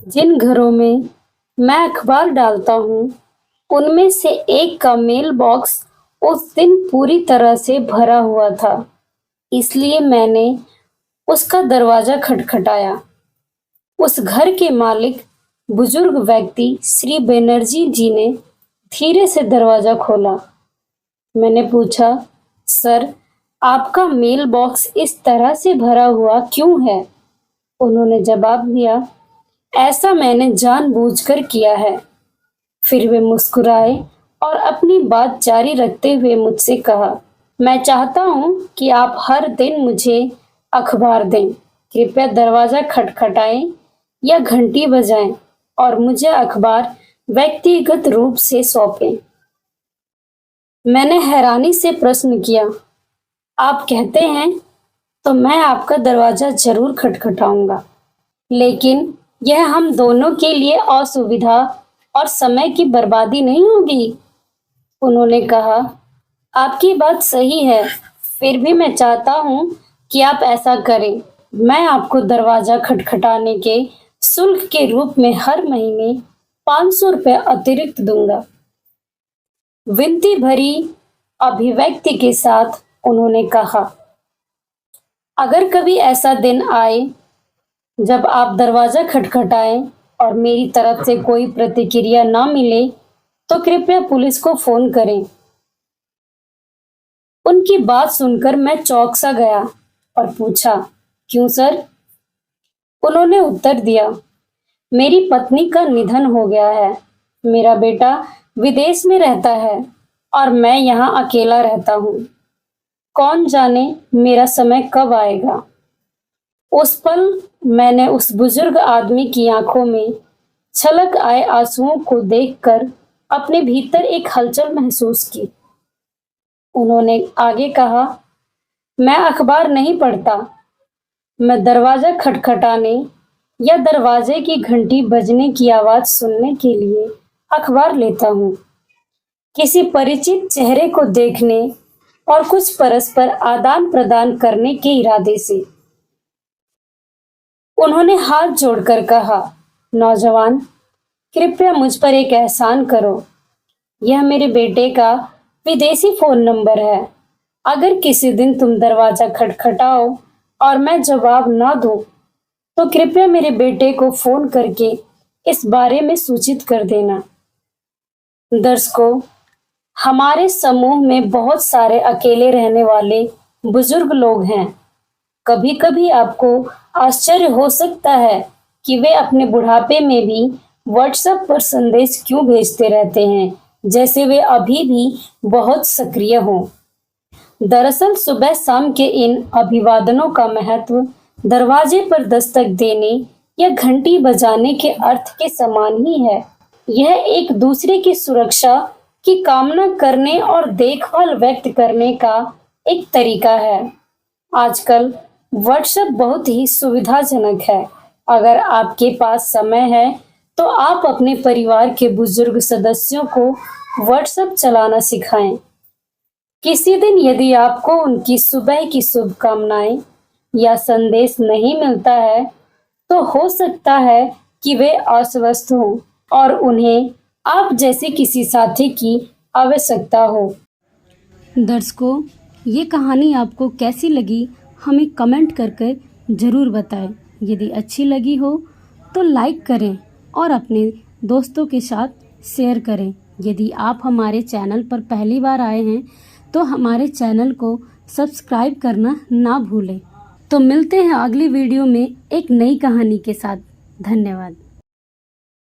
जिन घरों में मैं अखबार डालता हूँ, उनमें से एक का मेल बॉक्स उस दिन पूरी तरह से भरा हुआ था। इसलिए मैंने उसका दरवाजा खटखटाया। उस घर के मालिक बुजुर्ग व्यक्ति श्री बनर्जी जी ने धीरे से दरवाजा खोला। मैंने पूछा, सर, आपका मेल बॉक्स इस तरह से भरा हुआ क्यों है? उन्होंने जवाब दिया, ऐसा मैंने जानबूझकर किया है। फिर वे मुस्कुराए और अपनी बात जारी रखते हुए मुझसे कहा, मैं चाहता हूँ कि आप हर दिन मुझे अखबार दें। कृपया दरवाजा खटखटाएं या घंटी बजाएं और मुझे अखबार व्यक्तिगत रूप से सौंपें। मैंने हैरानी से प्रश्न किया, आप कहते हैं तो मैं आपका दरवाजा जरूर खटखटाऊंगा, लेकिन यह हम दोनों के लिए असुविधा और समय की बर्बादी नहीं होगी? उन्होंने कहा, आपकी बात सही है, फिर भी मैं चाहता हूँ कि आप ऐसा करें। मैं आपको दरवाजा खटखटाने के शुल्क के रूप में हर महीने 500 रुपये अतिरिक्त दूंगा। विनती भरी अभिव्यक्ति के साथ उन्होंने कहा, अगर कभी ऐसा दिन आए जब आप दरवाजा खटखटाएं और मेरी तरफ से कोई प्रतिक्रिया ना मिले, तो कृपया पुलिस को फोन करें। उनकी बात सुनकर मैं चौंक सा गया और पूछा, क्यों सर? उन्होंने उत्तर दिया, मेरी पत्नी का निधन हो गया है, मेरा बेटा विदेश में रहता है और मैं यहाँ अकेला रहता हूँ। कौन जाने मेरा समय कब आएगा। उस पल मैंने उस बुजुर्ग आदमी की आंखों में छलक आए आंसुओं को देखकर अपने भीतर एक हलचल महसूस की। उन्होंने आगे कहा, मैं अखबार नहीं पढ़ता, मैं दरवाजा खटखटाने या दरवाजे की घंटी बजने की आवाज सुनने के लिए अखबार लेता हूँ, किसी परिचित चेहरे को देखने और कुछ परस्पर आदान प्रदान करने के इरादे से। उन्होंने हाथ जोड़कर कहा, नौजवान, कृपया मुझ पर एक एहसान करो। यह मेरे बेटे का विदेशी फोन नंबर है। अगर किसी दिन तुम दरवाजा खटखटाओ और मैं जवाब ना दूं, तो कृपया मेरे बेटे को फोन करके इस बारे में सूचित कर देना। दर्शकों, हमारे समूह में बहुत सारे अकेले रहने वाले बुजुर्ग लोग हैं। कभी कभी आपको आश्चर्य हो सकता है कि वे अपने बुढ़ापे में भी व्हाट्सएप पर संदेश क्यों भेजते रहते हैं, जैसे वे अभी भी बहुत सक्रिय हों। दरअसल सुबह शाम के इन अभिवादनों का महत्व दरवाजे पर दस्तक देने या घंटी बजाने के अर्थ के समान ही है। यह एक दूसरे की सुरक्षा की कामना करने और देखभाल व्यक्त करने का एक तरीका है। आजकल व्हाट्सएप बहुत ही सुविधाजनक है। अगर आपके पास समय है तो आप अपने परिवार के बुजुर्ग सदस्यों को व्हाट्सएप चलाना सिखाएं। किसी दिन यदि आपको उनकी सुबह की शुभकामनाएं या संदेश नहीं मिलता है, तो हो सकता है कि वे अस्वस्थ हों और उन्हें आप जैसे किसी साथी की आवश्यकता हो। दर्शकों, ये कहानी आपको कैसी लगी हमें कमेंट करके ज़रूर बताएं। यदि अच्छी लगी हो तो लाइक करें और अपने दोस्तों के साथ शेयर करें। यदि आप हमारे चैनल पर पहली बार आए हैं तो हमारे चैनल को सब्सक्राइब करना ना भूलें। तो मिलते हैं अगली वीडियो में एक नई कहानी के साथ। धन्यवाद।